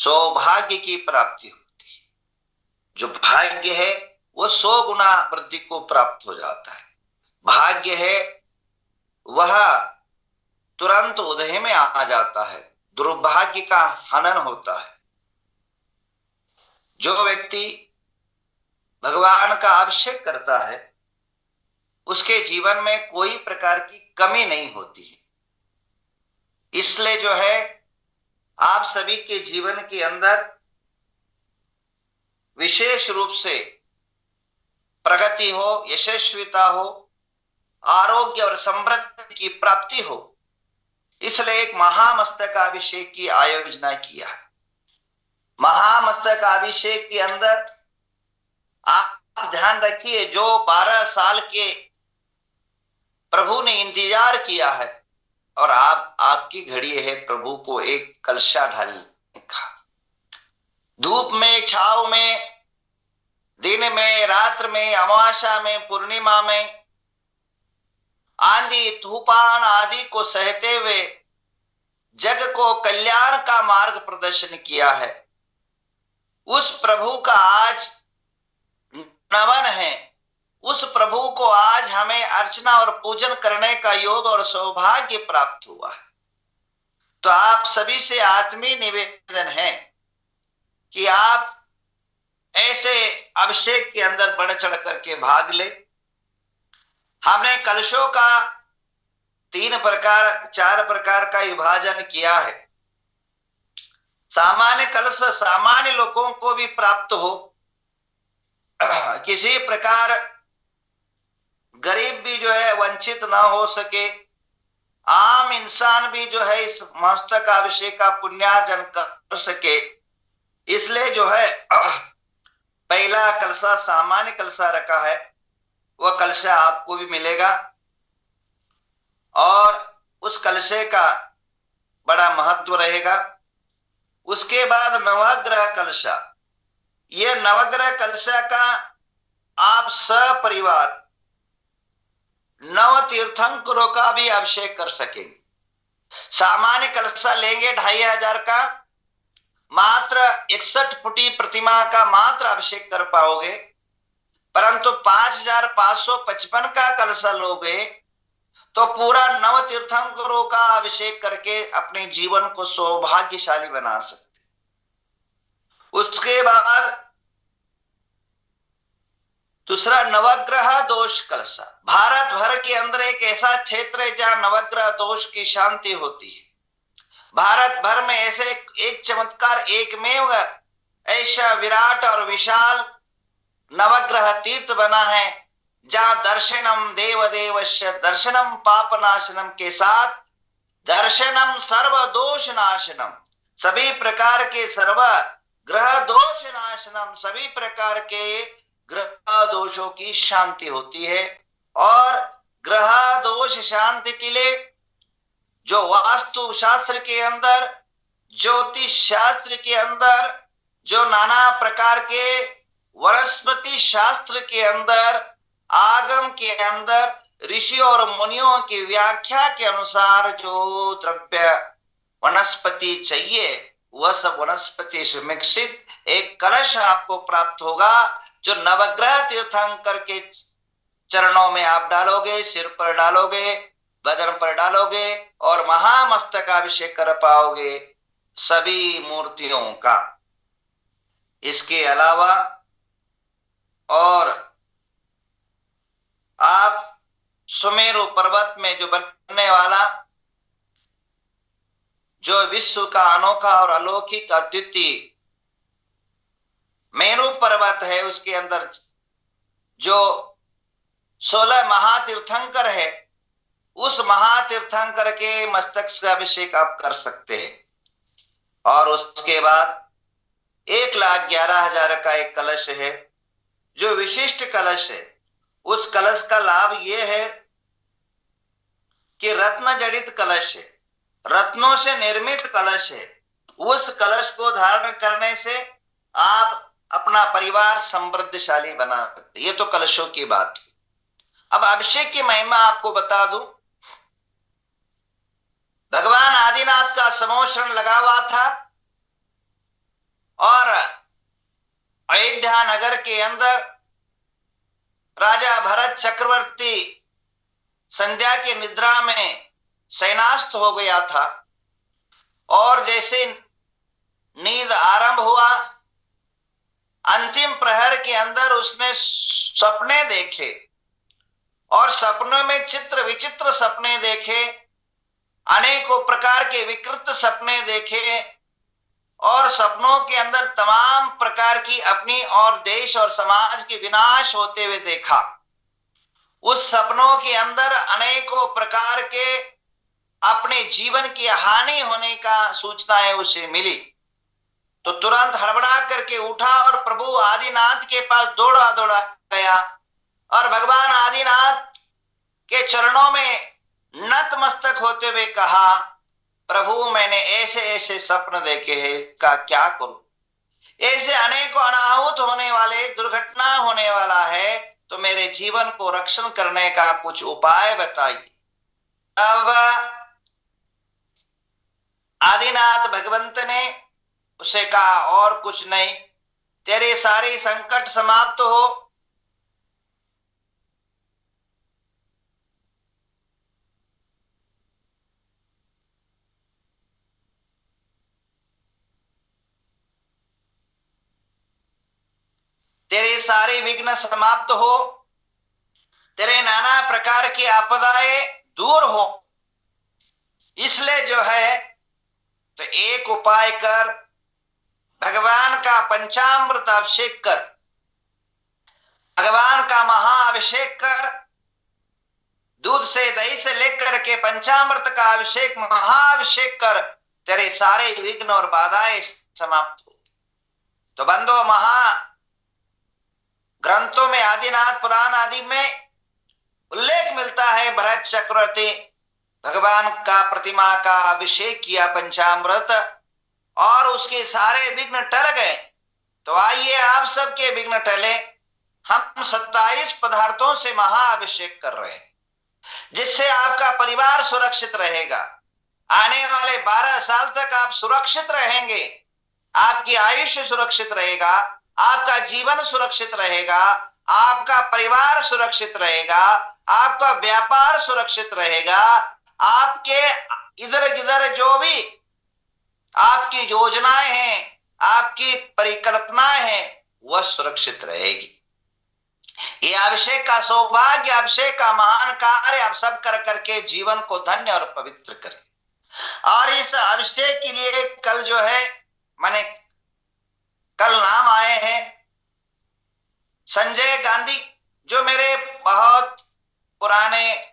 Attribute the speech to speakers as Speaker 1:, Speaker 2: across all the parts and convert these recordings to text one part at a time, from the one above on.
Speaker 1: सौभाग्य की प्राप्ति होती है। जो भाग्य है वो 100 गुना वृद्धि को प्राप्त हो जाता है। भाग्य है वह तुरंत उदय में आ जाता है, दुर्भाग्य का हनन होता है। जो व्यक्ति भगवान का अभिषेक करता है उसके जीवन में कोई प्रकार की कमी नहीं होती है। इसलिए जो है आप सभी के जीवन के अंदर विशेष रूप से प्रगति हो, यशस्विता हो, आरोग्य और समृद्धि की प्राप्ति हो, इसलिए एक महामस्तकाभिषेक की आयोजना किया है। महामस्तकाभिषेक के अंदर आप ध्यान रखिए, जो 12 साल के प्रभु ने इंतजार किया है और आपकी घड़ी है प्रभु को एक कलशा ढालने का। धूप में, छाव में, दिन में, रात्र में, अमावस्या में, पूर्णिमा में, आंधी तूफान आदि को सहते हुए जग को कल्याण का मार्ग प्रदर्शन किया है। उस प्रभु का आज नमन है। उस प्रभु को आज हमें अर्चना और पूजन करने का योग और सौभाग्य प्राप्त हुआ है। तो आप सभी से आत्मीय निवेदन है कि आप ऐसे अभिषेक के अंदर बढ़ चढ़ करके भाग ले। हमने कलशों का 4 प्रकार का विभाजन किया है। सामान्य कलश सामान्य लोगों को भी प्राप्त हो, किसी प्रकार गरीब भी जो है वंचित ना हो सके, आम इंसान भी जो है इस मस्तक अभिषेक का पुण्यार्जन कर सके, इसलिए जो है पहला कलशा सामान्य कलशा रखा है। वह कलशा आपको भी मिलेगा और उस कलशे का बड़ा महत्व रहेगा। उसके बाद नवग्रह कलशा, ये नवग्रह कलशा का आप सपरिवार 9 तीर्थंकरों का भी अभिषेक कर सकेंगे। सामान्य कलशा लेंगे 2500 का, मात्र 61 फुटी प्रतिमा का मात्र अभिषेक कर पाओगे, परंतु 5555 का कलशा लोगे तो पूरा 9 तीर्थंकरों का अभिषेक करके अपने जीवन को सौभाग्यशाली बना सकते। उसके बाद दूसरा नवग्रह दोष कलशा। भारत भर के अंदर एक ऐसा क्षेत्र है जहां नवग्रह दोष की शांति होती है। भारत भर में ऐसे एक चमत्कार, एकमेव ऐसा विराट और विशाल नवग्रह तीर्थ बना है जहां दर्शनम देवदेवस्य दर्शनम पापनाशनम के साथ दर्शनम सर्व दोष नाशनम, सभी प्रकार के सर्व ग्रह दोष नाशनम, सभी प्रकार के ग्रह दोषों की शांति होती है। और ग्रह दोष शांति के लिए जो वास्तु शास्त्र के अंदर, ज्योतिष शास्त्र के अंदर, जो नाना प्रकार के वनस्पति शास्त्र के अंदर, आगम के अंदर ऋषि और मुनियों की व्याख्या के अनुसार जो द्रव्य वनस्पति चाहिए वह सब वनस्पति से मिश्रित एक कलश आपको प्राप्त होगा, जो नवग्रह तीर्थंकर के चरणों में आप डालोगे, सिर पर डालोगे, बदन पर डालोगे और महामस्तकाभिषेक कर पाओगे सभी मूर्तियों का। इसके अलावा और आप सुमेरु पर्वत में जो बनने वाला, जो विश्व का अनोखा और अलौकिक अद्वितीय मेरु पर्वत है, उसके अंदर जो 16 महातीर्थंकर है, उस महातीर्थंकर के मस्तक से अभिषेक आप कर सकते हैं। और उसके बाद 1,11,000 का एक कलश है जो विशिष्ट कलश है। उस कलश का लाभ यह है कि रत्न जड़ित कलश है, रत्नों से निर्मित कलश है। उस कलश को धारण करने से आप अपना परिवार समृद्धशाली बना सकते। ये तो कलशों की बात है। अब अभिषेक की महिमा आपको बता दूं। भगवान आदिनाथ का समोषण लगा हुआ था और अयोध्या नगर के अंदर राजा भरत चक्रवर्ती संध्या की निद्रा में शयनास्त हो गया था। और जैसे नींद आरंभ हुआ, अंतिम प्रहर के अंदर उसने सपने देखे और सपनों में चित्र विचित्र सपने देखे, अनेकों प्रकार के विकृत सपने देखे और सपनों के अंदर तमाम प्रकार की अपनी और देश और समाज के विनाश होते हुए देखा। उस सपनों के अंदर अनेकों प्रकार के अपने जीवन की हानि होने का सूचनाएं उसे मिली। तो तुरंत हड़बड़ा करके उठा और प्रभु आदिनाथ के पास दौड़ा दौड़ा गया और भगवान आदिनाथ के चरणों में नतमस्तक होते हुए कहा, प्रभु मैंने ऐसे ऐसे सपने देखे हैं, का क्या करूं? ऐसे अनेकों अनाहुत होने वाले, दुर्घटना होने वाला है, तो मेरे जीवन को रक्षण करने का कुछ उपाय बताइए। अब आदिनाथ भगवंत ने उसे कहा, और कुछ नहीं, तेरे सारे संकट समाप्त हो, तेरे सारे विघ्न समाप्त हो, तेरे नाना प्रकार की आपदाएं दूर हो, इसलिए जो है तो एक उपाय कर, भगवान का पंचामृत अभिषेक कर, भगवान का महाअभिषेक कर, दूध से दही से लेकर के पंचामृत का अभिषेक महाअभिषेक कर, तेरे सारे विघ्न और बाधाएं समाप्त हो। तो बंदो, महा ग्रंथों में, आदिनाथ पुराण आदि में उल्लेख मिलता है, भरत चक्रवर्ती भगवान का प्रतिमा का अभिषेक किया पंचामृत और उसके सारे विघ्न टल गए। तो आइए आप सबके विघ्न टले, हम 27 पदार्थों से महाअभिषेक कर रहे हैं, जिससे आपका परिवार सुरक्षित रहेगा। आने वाले 12 साल तक आप सुरक्षित रहेंगे, आपकी आयुष्य सुरक्षित रहेगा, आपका जीवन सुरक्षित रहेगा, आपका परिवार सुरक्षित रहेगा, आपका व्यापार सुरक्षित रहेगा, आपके इधर गिधर जो भी आपकी योजनाएं हैं, आपकी परिकल्पनाएं हैं, वह सुरक्षित रहेगी। ये अभिषेक का सौभाग्य, अभिषेक का महान कार्य आप सब कर करके जीवन को धन्य और पवित्र करें। और इस अभिषेक के लिए कल जो है, मैंने कल नाम आए हैं संजय गांधी, जो मेरे बहुत पुराने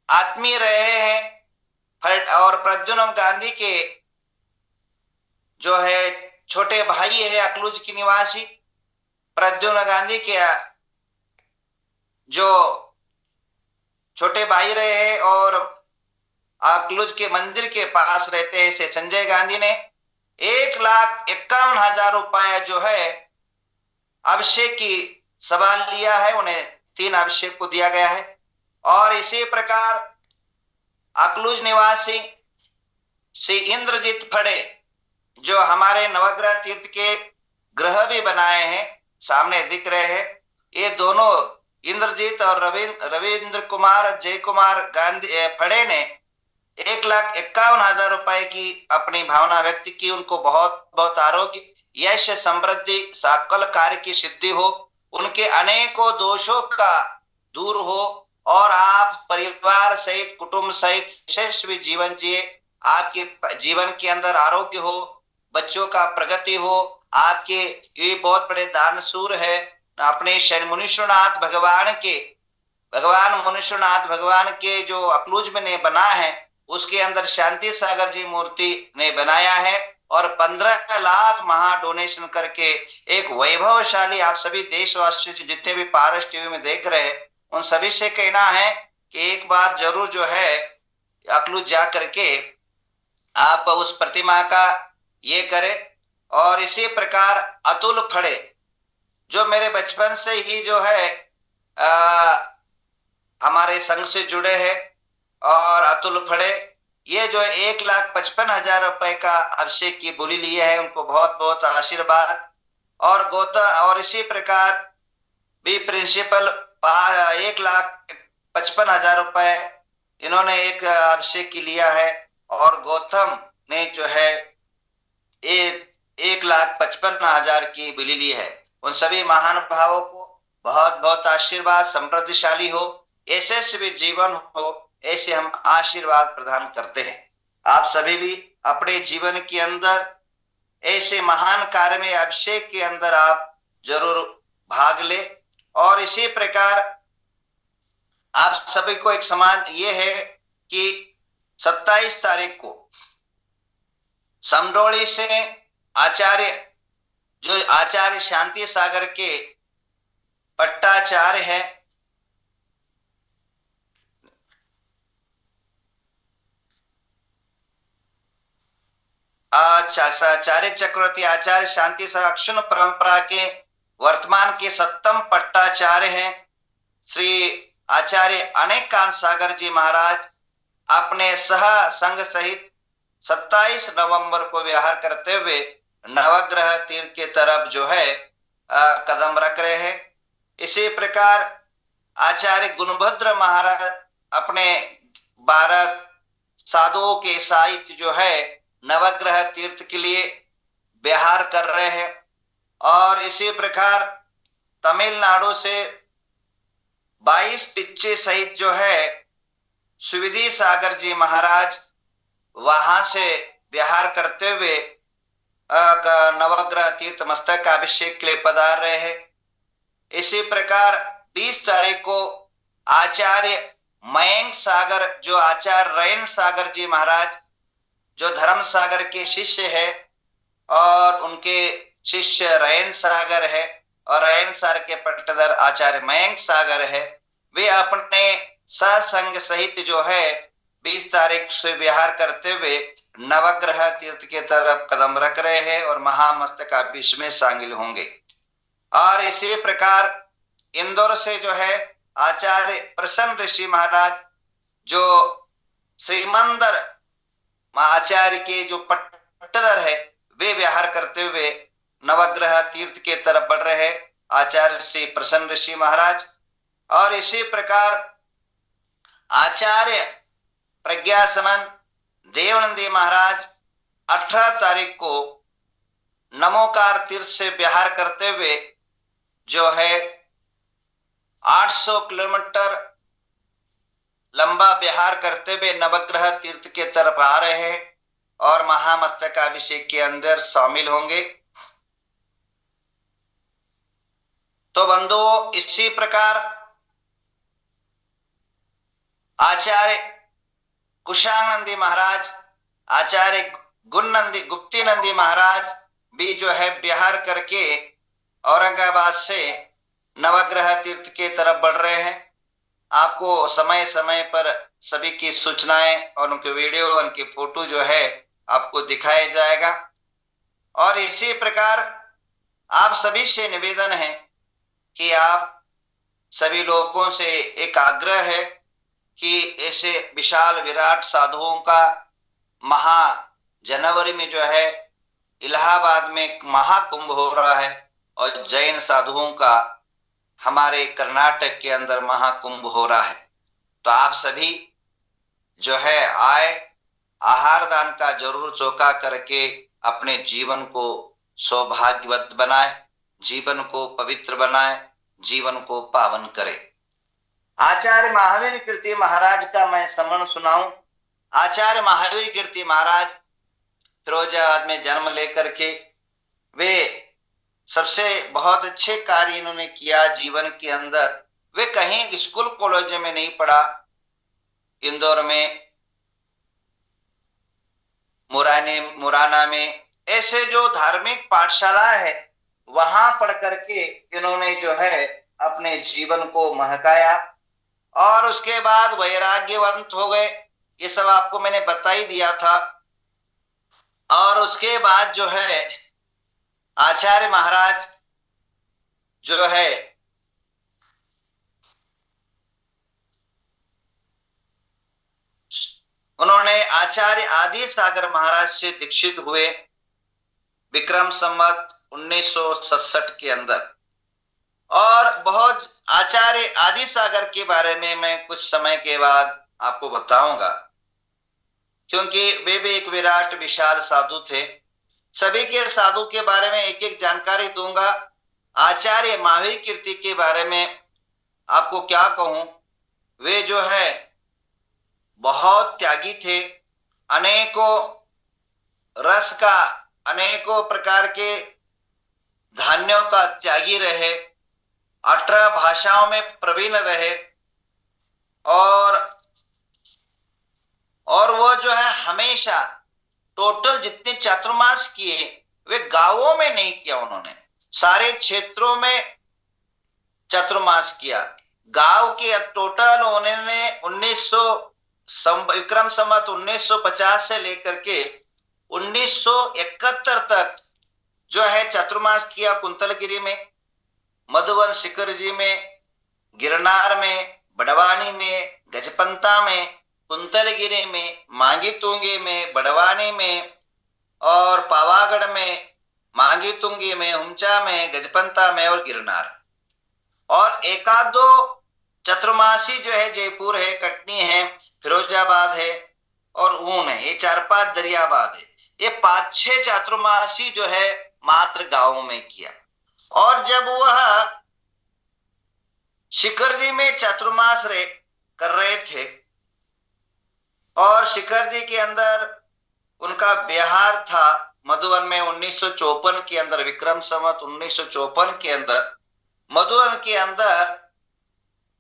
Speaker 1: आत्मीय रहे हैं, और प्रद्युम्न गांधी के जो है छोटे भाई है, अकलूज की निवासी प्रद्युम्न गांधी के जो छोटे भाई रहे हैं और अकलूज के मंदिर के पास रहते हैं, से संजय गांधी ने 1,51,000 रुपया जो है अभिषेक की सवाल लिया है, उन्हें 3 अभिषेक को दिया गया है। और इसी प्रकार अकलूज निवासी श्री इंद्रजीत फड़े, जो हमारे नवग्रह तीर्थ के ग्रह भी बनाए हैं, सामने दिख रहे हैं, ये दोनों इंद्रजीत और रविंद्र कुमार जय कुमार गांधी फड़े ने 1,51,000 रुपए की अपनी भावना व्यक्त की। उनको बहुत बहुत आरोग्य, यश, समृद्धि, सकल कार्य की सिद्धि हो, उनके अनेकों दोषों का दूर हो और आप परिवार सहित, कुटुंब सहित यशस्वी जीवन जिए, आपके जीवन के अंदर आरोग्य हो, बच्चों का प्रगति हो। आपके ये बहुत बड़े दानशूर है, अपने शनि मुनीश्वरनाथ भगवान के जो अकलूज में ने बना है, उसके अंदर शांति सागर जी मूर्ति ने बनाया है और 15 लाख महा डोनेशन करके एक वैभवशाली, आप सभी देशवासी जितने भी पारस टीवी में देख रहे हैं, उन सभी से कहना है कि एक बार जरूर जो है अकलूज जा करके आप उस प्रतिमा का ये करें। और इसी प्रकार अतुल फड़े, जो मेरे बचपन से ही जो है हमारे संघ से जुड़े हैं, और अतुल फड़े ये जो 1,55,000 रुपए का अभिषेक की बोली लिए है, उनको बहुत बहुत आशीर्वाद। और और इसी प्रकार भी प्रिंसिपल 1,55,000 रुपए इन्होंने एक अभिषेक की लिया है। और गौतम ने जो है 1,55,000 की बिली ली है। उन सभी महान भावों को बहुत बहुत आशीर्वाद, समृद्धिशाली हो, ऐसे सभी जीवन हो, ऐसे हम आशीर्वाद प्रदान करते हैं। आप सभी भी अपने जीवन के अंदर ऐसे महान कार्य में, अभिषेक के अंदर आप जरूर भाग ले। और इसी प्रकार आप सभी को एक समान ये है कि 27 तारीख को समडोली से आचार्य, जो आचार्य शांति सागर के पट्टाचार्य है, आचार्य चक्रवर्ती आचार्य शांति सागर अक्षुण परंपरा के वर्तमान के 7म पट्टाचार्य हैं श्री आचार्य अनेकांत सागर जी महाराज अपने सह संघ सहित 27 नवंबर को विहार करते हुए नवग्रह तीर्थ की तरफ जो है कदम रख रहे हैं। इसी प्रकार आचार्य गुणभद्र महाराज अपने 12 साधुओं के साहित्य जो है नवग्रह तीर्थ के लिए विहार कर रहे हैं। और इसी प्रकार तमिलनाडु से 22 पिच्चे सहित जो है सुविधि सागर जी महाराज वहां से विहार करते हुए नवग्रह तीर्थ मस्तक का अभिषेक के लिए पधार रहे हैं। इसी प्रकार 20 तारीख को आचार्य मयंक सागर, जो आचार्य रैन सागर जी महाराज, जो धर्म सागर के शिष्य है और उनके शिष्य रैन सागर है और रैन सागर के पट्टधर आचार्य मयंक सागर है, वे अपने सत्संग सहित जो है 20 तारीख से विहार करते हुए नवग्रह तीर्थ के तरफ कदम रख रहे हैं और महामस्तकाभिषेक में शामिल होंगे। और इसी प्रकार इंदौर से जो है आचार्य प्रसन्न ऋषि महाराज, जो श्रीमंदर आचार्य के जो पट्टधर है, वे विहार करते हुए नवग्रह तीर्थ के तरफ बढ़ रहे हैं आचार्य श्री प्रसन्न ऋषि महाराज। और इसी प्रकार आचार्य प्रज्ञा समन देवनंदी महाराज 18 तारीख को नमोकार तीर्थ से विहार करते हुए जो है 800 किलोमीटर लंबा विहार करते हुए नवग्रह तीर्थ के तरफ आ रहे हैं और महामस्तकाभिषेक के अंदर शामिल होंगे। तो बंधुओं, इसी प्रकार आचार्य कुशानंदी महाराज, आचार्य गुप्ती नंदी महाराज भी जो है विहार करके औरंगाबाद से नवग्रह तीर्थ के तरफ बढ़ रहे हैं। आपको समय समय पर सभी की सूचनाएं और उनके वीडियो, उनके फोटो जो है आपको दिखाया जाएगा। और इसी प्रकार आप सभी से निवेदन है कि आप सभी लोगों से एक आग्रह है कि ऐसे विशाल विराट साधुओं का जनवरी में जो है इलाहाबाद में महाकुंभ हो रहा है और जैन साधुओं का हमारे कर्नाटक के अंदर महाकुंभ हो रहा है। तो आप सभी जो है आए, आहार दान का जरूर चौका करके अपने जीवन को सौभाग्यवत बनाए, जीवन को पवित्र बनाए, जीवन को पावन करे। आचार्य महावीर कीर्ति महाराज का मैं स्मरण सुनाऊं। आचार्य महावीर कीर्ति महाराज फिरोजाबाद में जन्म लेकर के वे सबसे बहुत अच्छे कार्य इन्होंने किया जीवन के अंदर। वे कहीं स्कूल कॉलेज में नहीं पढ़ा, इंदौर में, मुराना में ऐसे जो धार्मिक पाठशाला है वहां पढ़ करके इन्होंने जो है अपने जीवन को महकाया और उसके बाद वैराग्यवंत हो गए। ये सब आपको मैंने बता ही दिया था। और उसके बाद जो है आचार्य महाराज जो है उन्होंने आचार्य आदि सागर महाराज से दीक्षित हुए विक्रम संवत 1967 के अंदर। और बहुत आचार्य आदि सागर के बारे में मैं कुछ समय के बाद आपको बताऊंगा, क्योंकि वे भी एक विराट विशाल साधु थे। सभी के साधु के बारे में एक एक जानकारी दूंगा। आचार्य महावीर कीर्ति के बारे में आपको क्या कहूं, वे जो है बहुत त्यागी थे, अनेकों रस का, अनेकों प्रकार के धान्यों का त्यागी रहे, 18 भाषाओं में प्रवीण रहे, और वो जो है हमेशा टोटल जितने चातुर्मास किए वे गांवों में नहीं किया, उन्होंने सारे क्षेत्रों में चातुर्मास किया। गांव के टोटल उन्होंने 1900 विक्रम संवत 1950 से लेकर के 1971 तक जो है चातुर्मास किया। कुंतलगिरी में, मधुवन शिखर जी में, गिरनार में, बड़वानी में, गजपंता में, कुंतलगिरी में, मांगी तुंगी में, बड़वानी में और पावागढ़ में, मांगी तुंगी में, हुमचा में, गजपंता में और गिरनार। और एकाध दो चतुर्मासी जो है जयपुर है, कटनी है, फिरोजाबाद है और ऊन है, ये 4-5 दरियाबाद है। ये 5-6 चातुर्मासी जो है मात्र गांवों में किया। और जब वह शिखर जी में चातुर्मास कर रहे थे और शिखर जी के अंदर उनका बिहार था मधुवन में 1954 के अंदर, विक्रम संवत 1954 के अंदर मधुवन के अंदर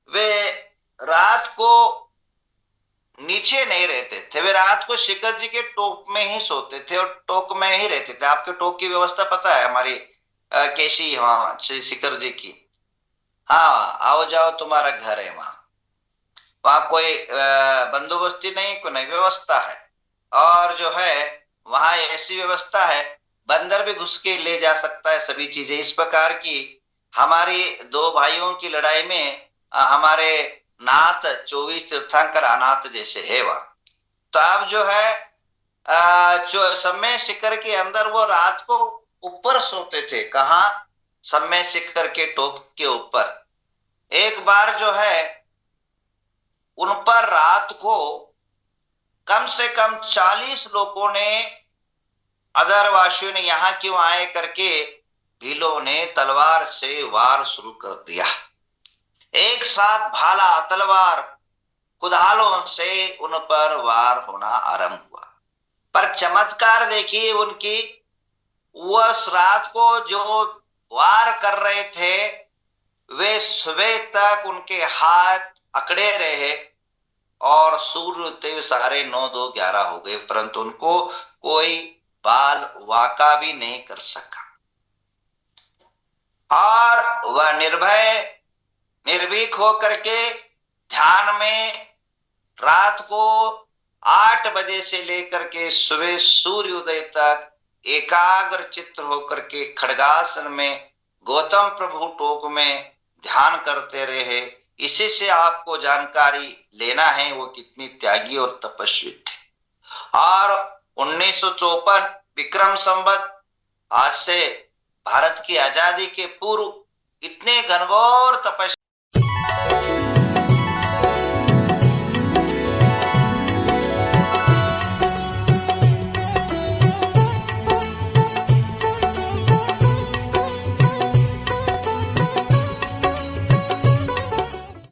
Speaker 1: वे रात को नीचे नहीं रहते थे, वे रात को शिखर जी के टोक में ही सोते थे और टोक में ही रहते थे। आपके टोक की व्यवस्था पता है हमारी कैसी, वहां शिखर जी की? हाँ, आओ जाओ तुम्हारा घर है वहां कोई बंदोबस्ती नहीं, कोई नहीं, व्यवस्था है। और जो है वहां ऐसी व्यवस्था है, बंदर भी घुस के ले जा सकता है, सभी चीजें इस प्रकार की। हमारी 2 भाइयों की लड़ाई में हमारे नाथ 24 तीर्थंकर अनाथ जैसे है वहां। तो अब जो है जो समय शिखर के अंदर वो रात को ऊपर सोते थे। कहा? समय शिखर के टोप के ऊपर। एक बार जो है उन पर रात को कम से कम 40 लोगों ने, अदरवासियों ने यहां क्यों आए करके भीलों ने तलवार से वार शुरू कर दिया। एक साथ भाला, तलवार, कुदालों से उन पर वार होना आरंभ हुआ। पर चमत्कार देखिए उनकी, उस रात को जो वार कर रहे थे वे सुबह तक उनके हाथ अकड़े रहे और सूर्य उगते हुए साढ़े 9-2-11 हो गए, परंतु उनको कोई बाल वाका भी नहीं कर सका। और वह निर्भय निर्भीक होकर के ध्यान में रात को 8 बजे से लेकर के सुबह सूर्योदय तक एकाग्र चित्त होकर के खड्गासन में गौतम प्रभु टोक में ध्यान करते रहे। इसी से आपको जानकारी लेना है वो कितनी त्यागी और तपस्वी थे। और 1954 विक्रम संवत, आज से भारत की आजादी के पूर्व, इतने घनघोर तपस्या